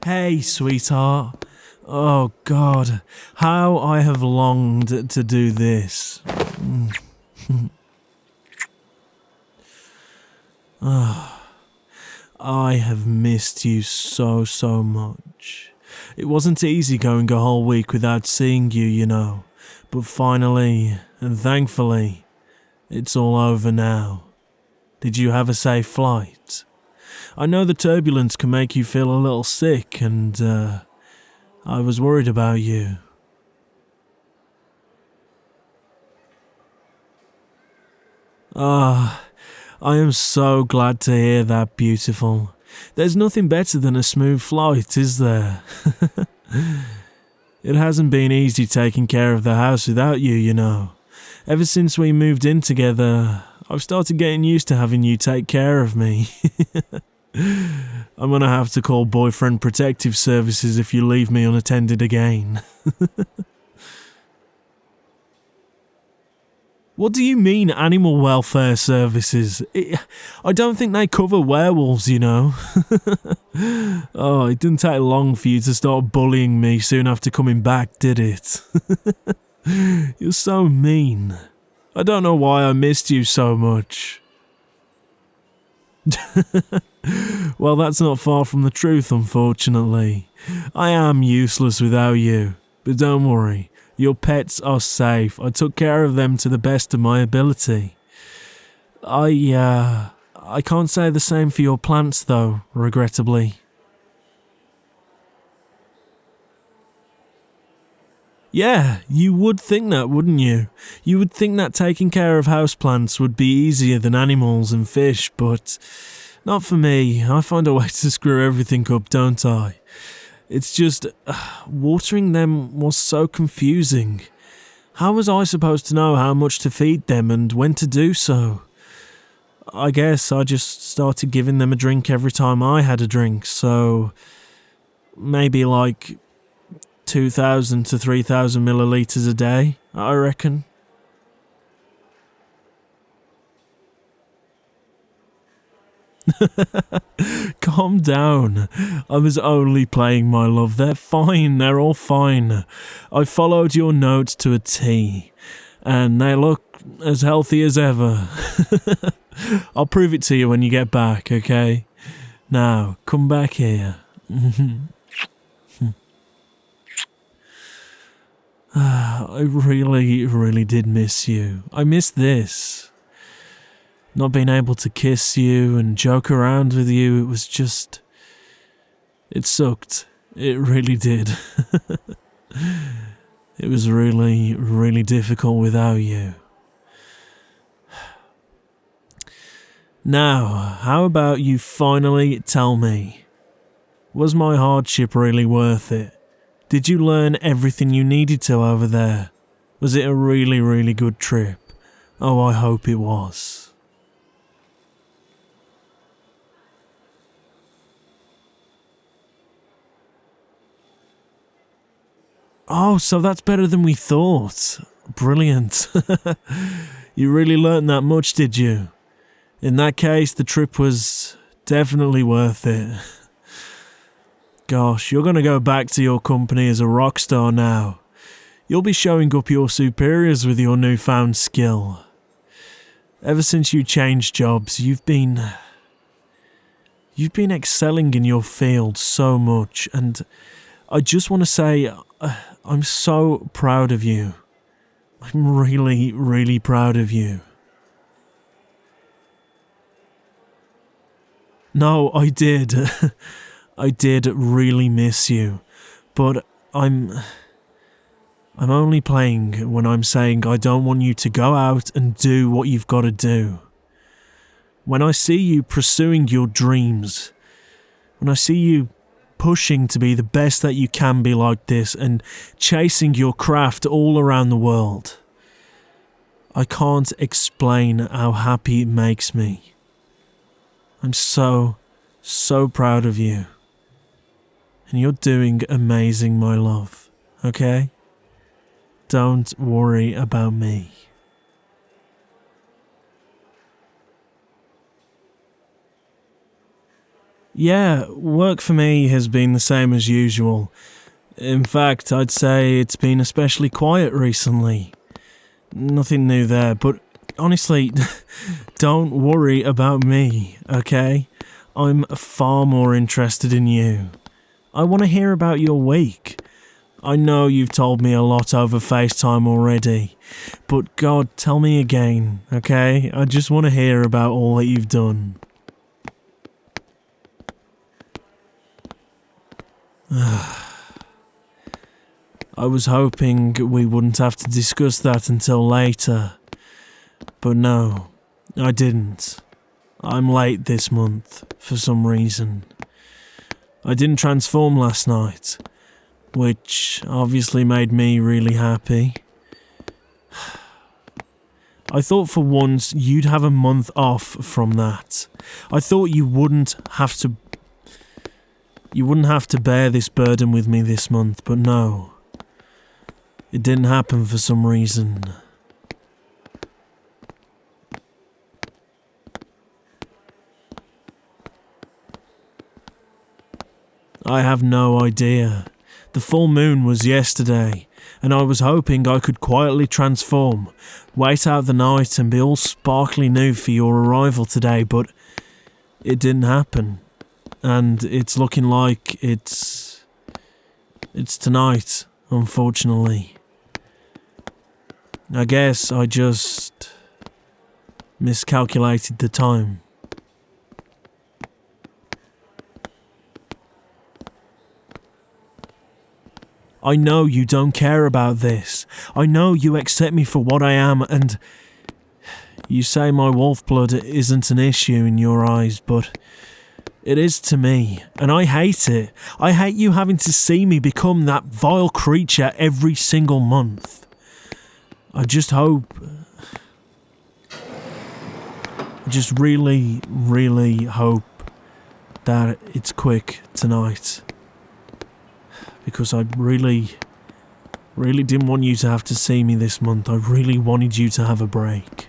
Hey, sweetheart. Oh, God. How I have longed to do this. I have missed you so much. It wasn't easy going a whole week without seeing you, you know. But finally, and thankfully, it's all over now. Did you have a safe flight? I know the turbulence can make you feel a little sick, and I was worried about you. I am so glad to hear that, beautiful. There's nothing better than a smooth flight, is there? It hasn't been easy taking care of the house without you, you know. Ever since we moved in together, I've started getting used to having you take care of me. I'm gonna have to call Boyfriend Protective Services if you leave me unattended again. What do you mean, animal welfare services? I don't think they cover werewolves, you know. Oh, it didn't take long for you to start bullying me soon after coming back, did it? You're so mean. I don't know why I missed you so much. Well, that's not far from the truth, unfortunately. I am useless without you, but don't worry. Your pets are safe. I took care of them to the best of my ability. I can't say the same for your plants, though, regrettably. Yeah, you would think that, wouldn't you? You would think that taking care of houseplants would be easier than animals and fish, but not for me. I find a way to screw everything up, don't I? It's just, watering them was so confusing. How was I supposed to know how much to feed them and when to do so? I guess I just started giving them a drink every time I had a drink, so maybe like 2,000 to 3,000 millilitres a day, I reckon. Calm down. I was only playing, my love. They're fine. They're all fine. I followed your notes to a T, and they look as healthy as ever. I'll prove it to you when you get back, okay? Now, come back here. I really did miss you. I miss this. Not being able to kiss you and joke around with you, it was just... It sucked. It really did. It was really difficult without you. Now, how about you finally tell me? Was my hardship really worth it? Did you learn everything you needed to over there? Was it a really good trip? Oh, I hope it was. Oh, so that's better than we thought. Brilliant. You really learned that much, did you? In that case, the trip was definitely worth it. Gosh, you're going to go back to your company as a rock star now. You'll be showing up your superiors with your newfound skill. Ever since you changed jobs, you've been excelling in your field so much, and I just want to say I'm so proud of you. I'm really proud of you. No, I did. I did really miss you, but I'm only playing when I'm saying I don't want you to go out and do what you've got to do. When I see you pursuing your dreams, when I see you pushing to be the best that you can be like this and chasing your craft all around the world, I can't explain how happy it makes me. I'm so proud of you. And you're doing amazing, my love, okay? Don't worry about me. Yeah, work for me has been the same as usual. In fact, I'd say it's been especially quiet recently. Nothing new there, but honestly, don't worry about me, okay? I'm far more interested in you. I want to hear about your week. I know you've told me a lot over FaceTime already, but God, tell me again, okay? I just want to hear about all that you've done. I was hoping we wouldn't have to discuss that until later, but no, I didn't. I'm late this month, for some reason. I didn't transform last night, which obviously made me really happy. I thought for once you'd have a month off from that. I thought you wouldn't have to bear this burden with me this month, but no. It didn't happen for some reason. I have no idea. The full moon was yesterday, and I was hoping I could quietly transform, wait out the night and be all sparkly new for your arrival today, but it didn't happen. And it's looking like it's tonight, unfortunately. I guess I just miscalculated the time. I know you don't care about this. I know you accept me for what I am, and you say my wolf blood isn't an issue in your eyes, but it is to me, and I hate it. I hate you having to see me become that vile creature every single month. I just really, really hope that it's quick tonight. Because I really didn't want you to have to see me this month. I really wanted you to have a break.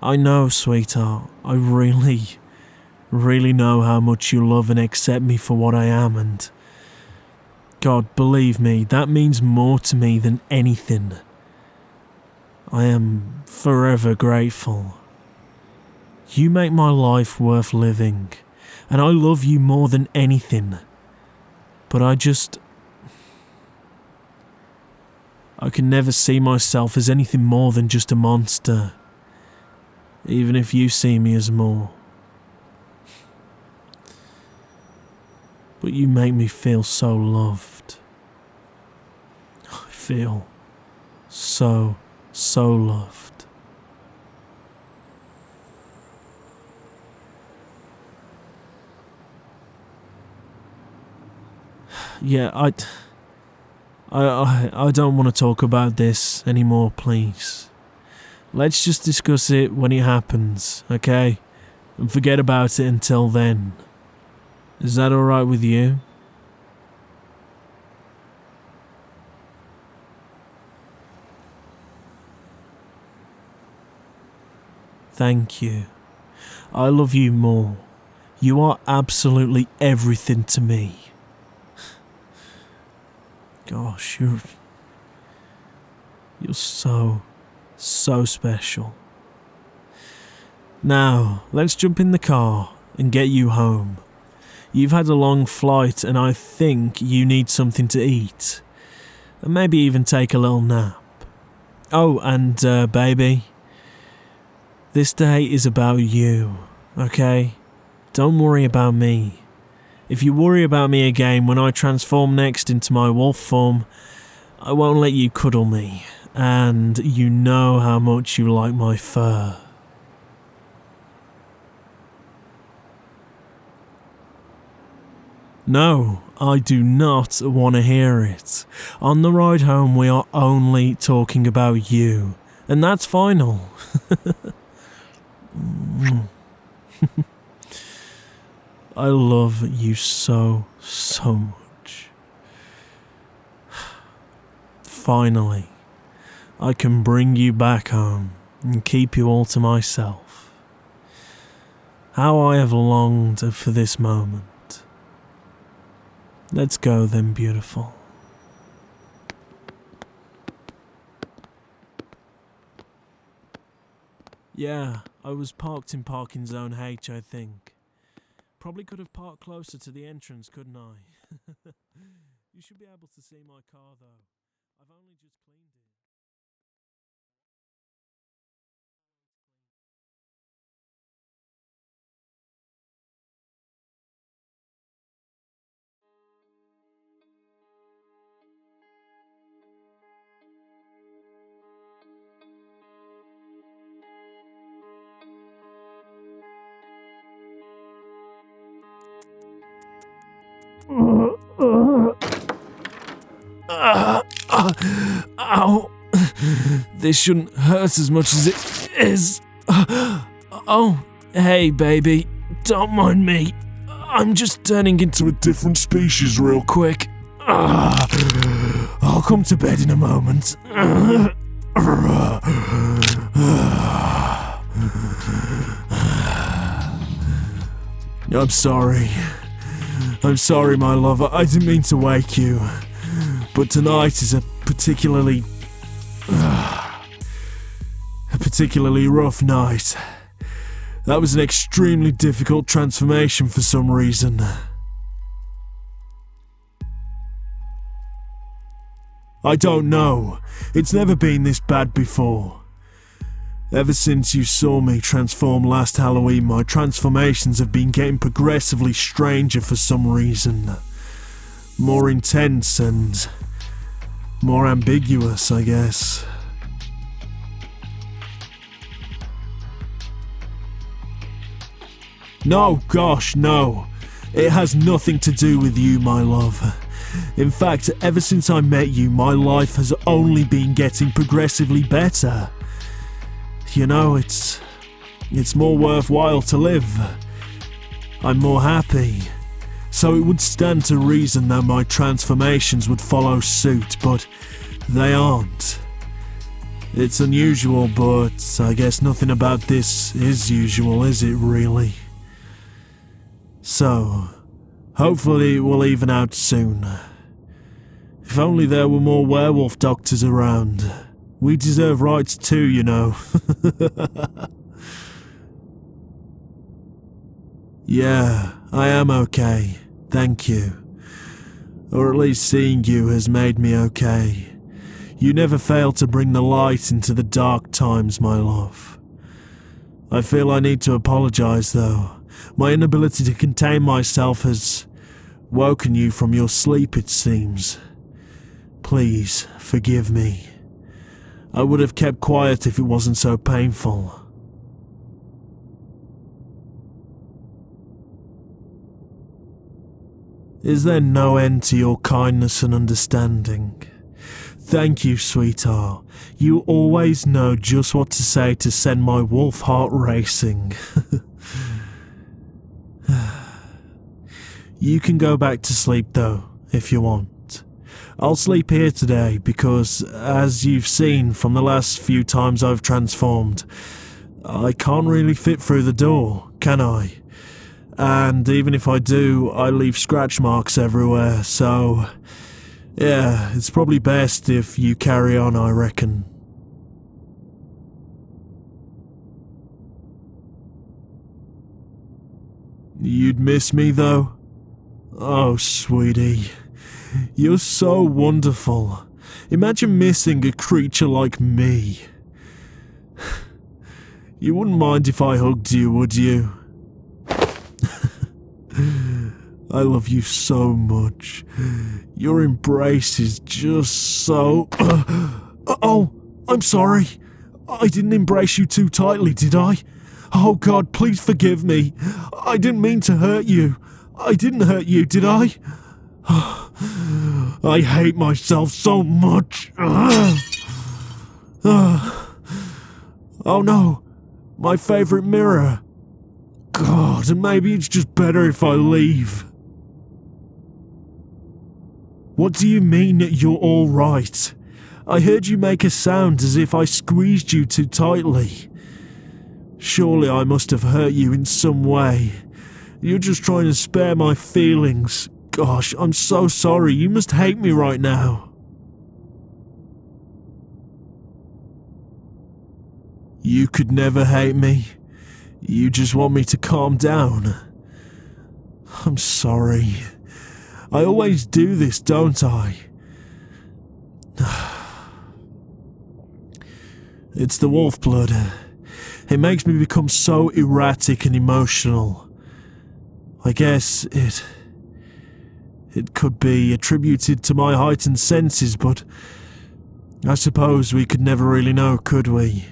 I know, sweetheart. I really know how much you love and accept me for what I am, and God, believe me, that means more to me than anything. I am forever grateful. You make my life worth living, and I love you more than anything. But I can never see myself as anything more than just a monster, even if you see me as more. But you make me feel so loved. I feel so loved. Yeah, I don't want to talk about this anymore, please. Let's just discuss it when it happens, okay? And forget about it until then. Is that alright with you? Thank you. I love you more. You are absolutely everything to me. Gosh, you're so special. Now, let's jump in the car and get you home. You've had a long flight and I think you need something to eat. And maybe even take a little nap. Oh, and baby, this day is about you, okay? Don't worry about me. If you worry about me again when I transform next into my wolf form, I won't let you cuddle me, and you know how much you like my fur. No, I do not want to hear it. On the ride home we are only talking about you, and that's final. I love you so much. Finally, I can bring you back home. and keep you all to myself. How I have longed for this moment. Let's go then, beautiful. Yeah, I was parked in parking zone H, I think. Probably could have parked closer to the entrance, couldn't I? You should be able to see my car, though. I've only just cleaned it. Ow! This shouldn't hurt as much as it is. Oh, hey, baby. Don't mind me. I'm just turning into a different species real quick. I'll come to bed in a moment. I'm sorry. I'm sorry, my lover. I didn't mean to wake you. But tonight is a particularly rough night. That was an extremely difficult transformation for some reason. I don't know. It's never been this bad before. Ever since you saw me transform last Halloween, my transformations have been getting progressively stranger for some reason. More intense and more ambiguous, I guess. No, gosh, no. It has nothing to do with you, my love. In fact, ever since I met you, my life has only been getting progressively better. You know, it's more worthwhile to live. I'm more happy. So it would stand to reason that my transformations would follow suit, but they aren't. It's unusual, but I guess nothing about this is usual, is it really? So, hopefully it will even out soon. If only there were more werewolf doctors around. We deserve rights too, you know. Yeah, I am okay. Thank you. Or at least seeing you has made me okay. You never fail to bring the light into the dark times, my love. I feel I need to apologize, though. My inability to contain myself has woken you from your sleep, it seems. Please, forgive me. I would have kept quiet if it wasn't so painful. Is there no end to your kindness and understanding? Thank you, sweetheart. You always know just what to say to send my wolf heart racing. You can go back to sleep though, if you want. I'll sleep here today because, as you've seen from the last few times I've transformed, I can't really fit through the door, can I? And even if I do, I leave scratch marks everywhere, so yeah, it's probably best if you carry on, I reckon. You'd miss me though? Oh, sweetie. You're so wonderful. Imagine missing a creature like me. You wouldn't mind if I hugged you, would you? I love you so much. Your embrace is just so... Oh, I'm sorry. I didn't embrace you too tightly, did I? Oh God, please forgive me. I didn't mean to hurt you. I didn't hurt you, did I? I hate myself so much. Oh no, my favourite mirror. God, maybe it's just better if I leave. What do you mean you're all right? I heard you make a sound as if I squeezed you too tightly. Surely I must have hurt you in some way. You're just trying to spare my feelings. Gosh, I'm so sorry. You must hate me right now. You could never hate me. You just want me to calm down. I'm sorry. I always do this, don't I? It's the wolf blood. It makes me become so erratic and emotional. I guess it could be attributed to my heightened senses, but I suppose we could never really know, could we?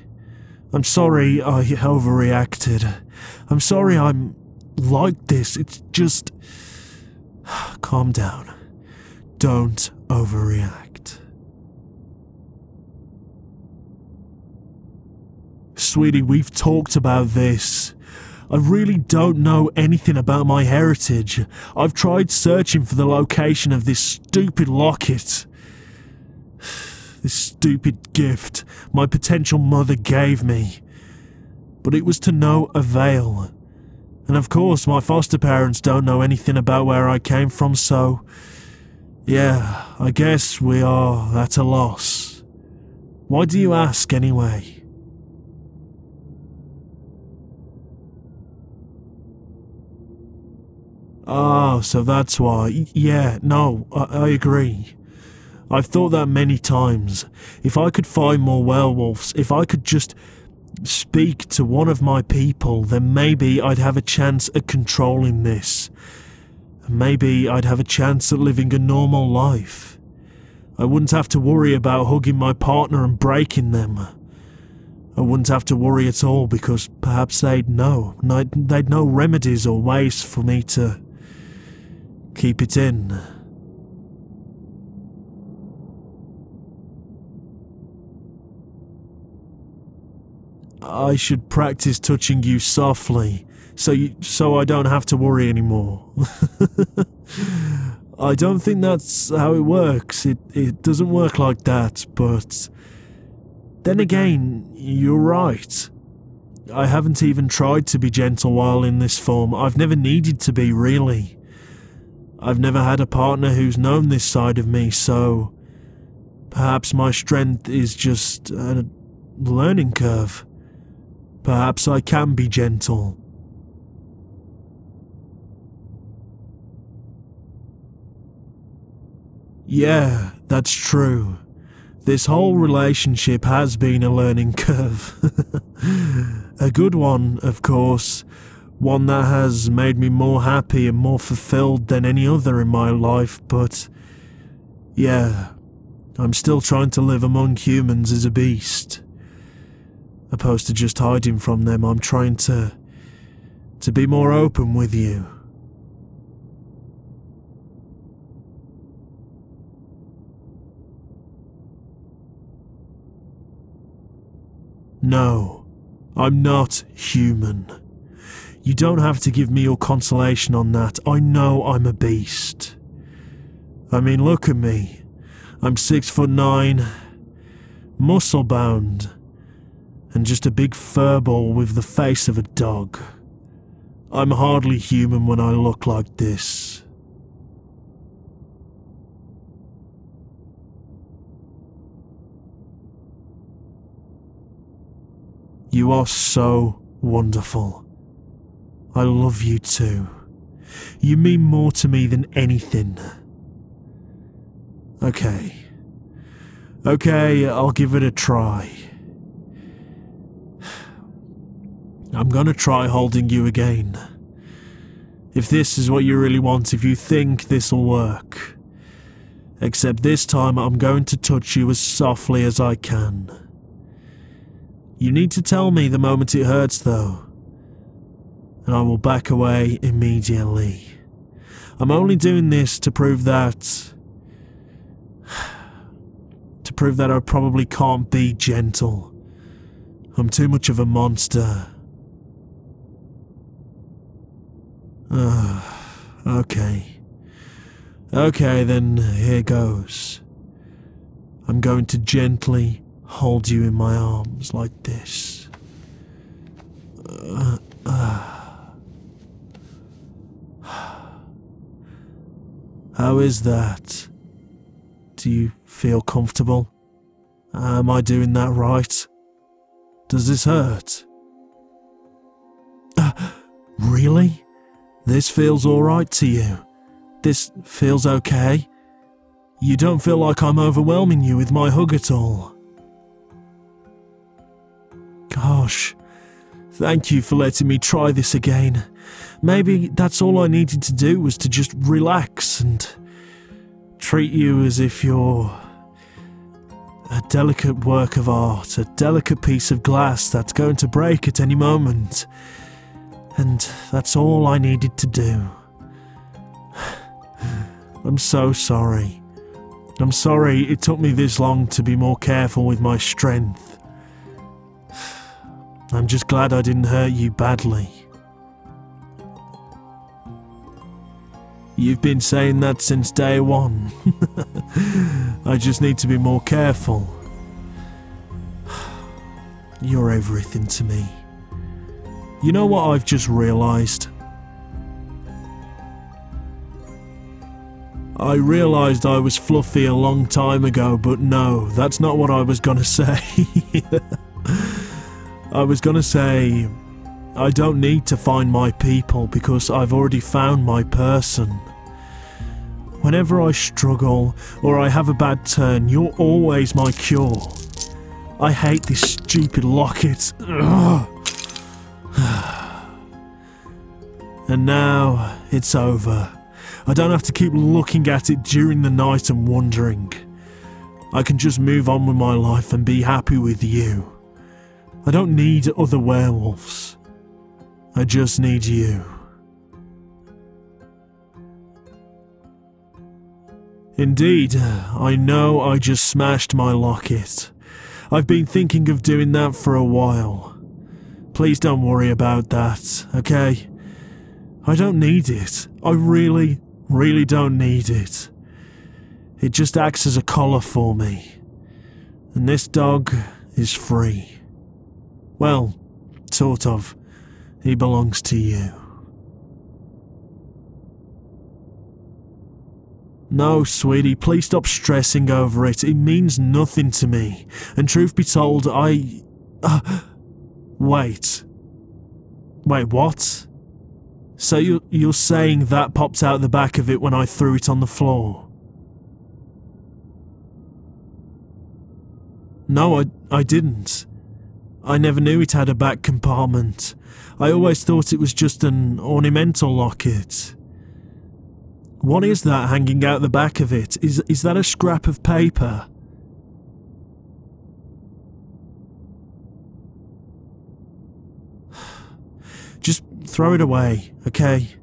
I'm sorry I overreacted. I'm sorry I'm like this. It's just... Calm down. Don't overreact. Sweetie, we've talked about this. I really don't know anything about my heritage. I've tried searching for the location of this stupid locket. This stupid gift my potential mother gave me. But it was to no avail. And of course, my foster parents don't know anything about where I came from, so... yeah, I guess we are at a loss. Why do you ask, anyway? Oh, so that's why. Yeah, no, I agree. I've thought that many times. If I could find more werewolves, if I could just speak to one of my people, then maybe I'd have a chance at controlling this. Maybe I'd have a chance at living a normal life. I wouldn't have to worry about hugging my partner and breaking them. I wouldn't have to worry at all because perhaps they'd know. They'd know remedies or ways for me to keep it in. I should practice touching you softly, so I don't have to worry anymore. I don't think that's how it works. It doesn't work like that, but then again, you're right. I haven't even tried to be gentle while in this form. I've never needed to be, really. I've never had a partner who's known this side of me, so perhaps my strength is just a learning curve. Perhaps I can be gentle. Yeah, that's true. This whole relationship has been a learning curve. A good one, of course. One that has made me more happy and more fulfilled than any other in my life, but yeah, I'm still trying to live among humans as a beast. Opposed to just hiding from them, I'm trying to be more open with you. No, I'm not human. You don't have to give me your consolation on that. I know I'm a beast. I mean, look at me. I'm 6'9", muscle-bound, and just a big furball with the face of a dog. I'm hardly human when I look like this. You are so wonderful. I love you too. You mean more to me than anything. Okay, I'll give it a try. I'm gonna try holding you again. If this is what you really want, if you think this'll work. Except this time I'm going to touch you as softly as I can. You need to tell me the moment it hurts though, and I will back away immediately. I'm only doing this to prove that I probably can't be gentle. I'm too much of a monster. Okay, then here goes. I'm going to gently hold you in my arms like this. How is that? Do you feel comfortable? Am I doing that right? Does this hurt? Really? This feels alright to you? This feels okay? You don't feel like I'm overwhelming you with my hug at all? Gosh, thank you for letting me try this again. Maybe that's all I needed to do, was to just relax and treat you as if you're a delicate work of art, a delicate piece of glass that's going to break at any moment. And that's all I needed to do. I'm so sorry. I'm sorry it took me this long to be more careful with my strength. I'm just glad I didn't hurt you badly. You've been saying that since day one. I just need to be more careful. You're everything to me. You know what I've just realised? I realised I was fluffy a long time ago, but no, that's not what I was gonna say. I was gonna say, I don't need to find my people because I've already found my person. Whenever I struggle or I have a bad turn, you're always my cure. I hate this stupid locket. And now it's over. I don't have to keep looking at it during the night and wondering. I can just move on with my life and be happy with you. I don't need other werewolves. I just need you. Indeed, I know I just smashed my locket. I've been thinking of doing that for a while. Please don't worry about that, okay? I don't need it. I really don't need it. It just acts as a collar for me. And this dog is free. Well, sort of. He belongs to you. No, sweetie, please stop stressing over it. It means nothing to me. And truth be told, Wait, what? So you're saying that popped out the back of it when I threw it on the floor? No, I didn't. I never knew it had a back compartment. I always thought it was just an ornamental locket. What is that hanging out the back of it? Is that a scrap of paper? Just throw it away, okay?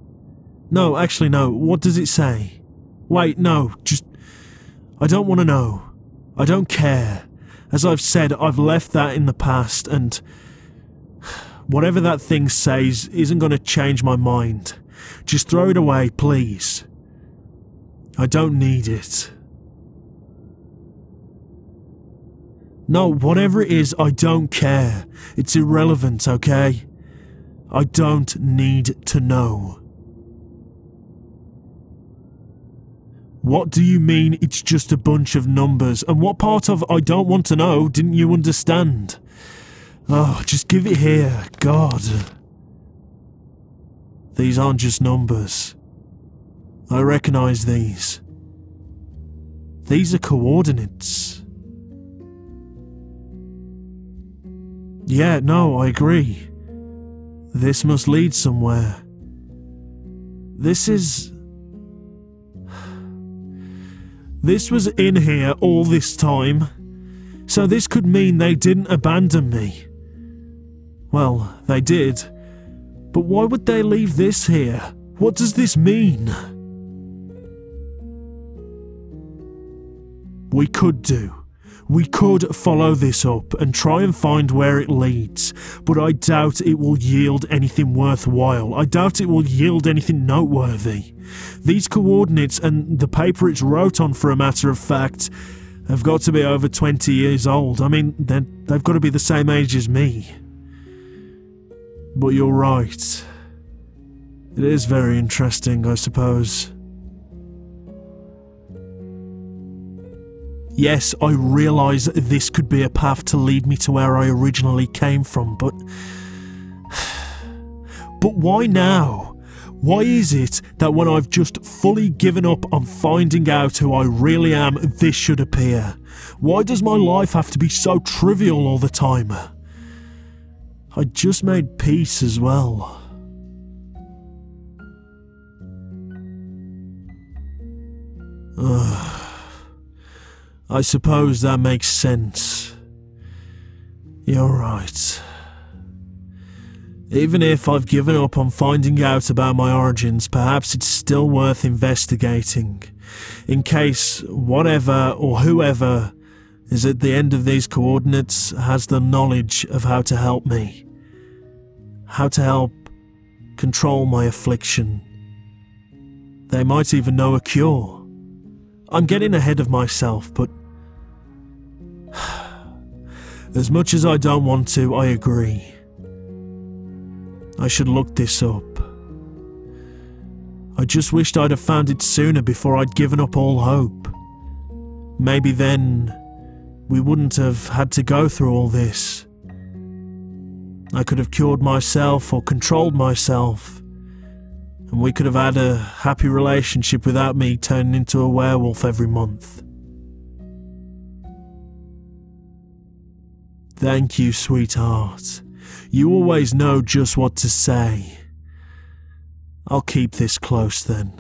No, actually no, what does it say? Wait, no, I don't want to know. I don't care. As I've said, I've left that in the past, and whatever that thing says isn't going to change my mind. Just throw it away, please. I don't need it. No, whatever it is, I don't care. It's irrelevant, okay? I don't need to know. What do you mean it's just a bunch of numbers? And what part of I don't want to know didn't you understand? Oh, just give it here, God. These aren't just numbers. I recognise these. These are coordinates. Yeah, no, I agree. This must lead somewhere. This was in here all this time. So this could mean they didn't abandon me. Well, they did. But why would they leave this here? What does this mean? We could follow this up and try and find where it leads, but I doubt it will yield anything worthwhile. I doubt it will yield anything noteworthy. These coordinates and the paper it's wrote on, for a matter of fact, have got to be over 20 years old. I mean, they've got to be the same age as me. But you're right. It is very interesting, I suppose. Yes, I realise this could be a path to lead me to where I originally came from, but why now? Why is it that when I've just fully given up on finding out who I really am, this should appear? Why does my life have to be so trivial all the time? I just made peace as well. I suppose that makes sense. You're right. Even if I've given up on finding out about my origins, perhaps it's still worth investigating, in case whatever or whoever is at the end of these coordinates has the knowledge of how to help me, how to help control my affliction. They might even know a cure. I'm getting ahead of myself, but as much as I don't want to, I agree. I should look this up. I just wished I'd have found it sooner before I'd given up all hope. Maybe then we wouldn't have had to go through all this. I could have cured myself or controlled myself, and we could have had a happy relationship without me turning into a werewolf every month. Thank you, sweetheart. You always know just what to say. I'll keep this close then,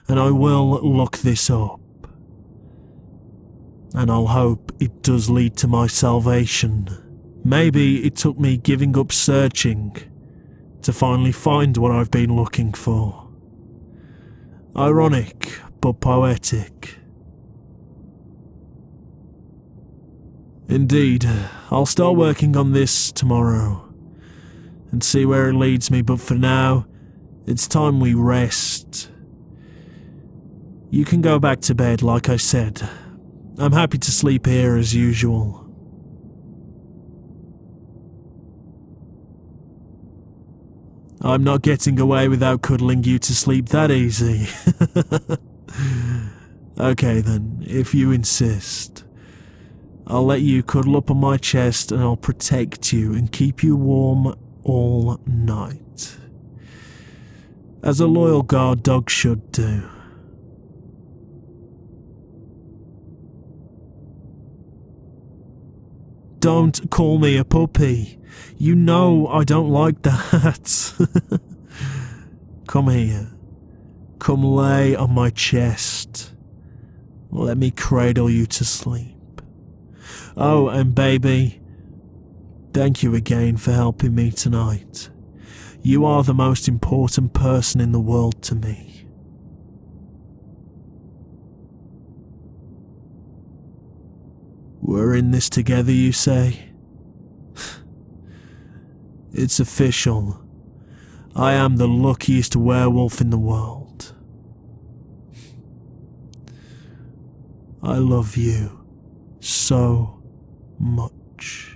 and I will look this up. And I'll hope it does lead to my salvation. Maybe it took me giving up searching to finally find what I've been looking for. Ironic, but poetic. Indeed, I'll start working on this tomorrow and see where it leads me, but for now, it's time we rest. You can go back to bed, like I said. I'm happy to sleep here as usual. I'm not getting away without cuddling you to sleep that easy. Okay then, if you insist. I'll let you cuddle up on my chest and I'll protect you and keep you warm all night. As a loyal guard dog should do. Don't call me a puppy. You know I don't like that. Come here. Come lay on my chest. Let me cradle you to sleep. Oh, and baby, thank you again for helping me tonight. You are the most important person in the world to me. We're in this together, you say? It's official. I am the luckiest werewolf in the world. I love you so much.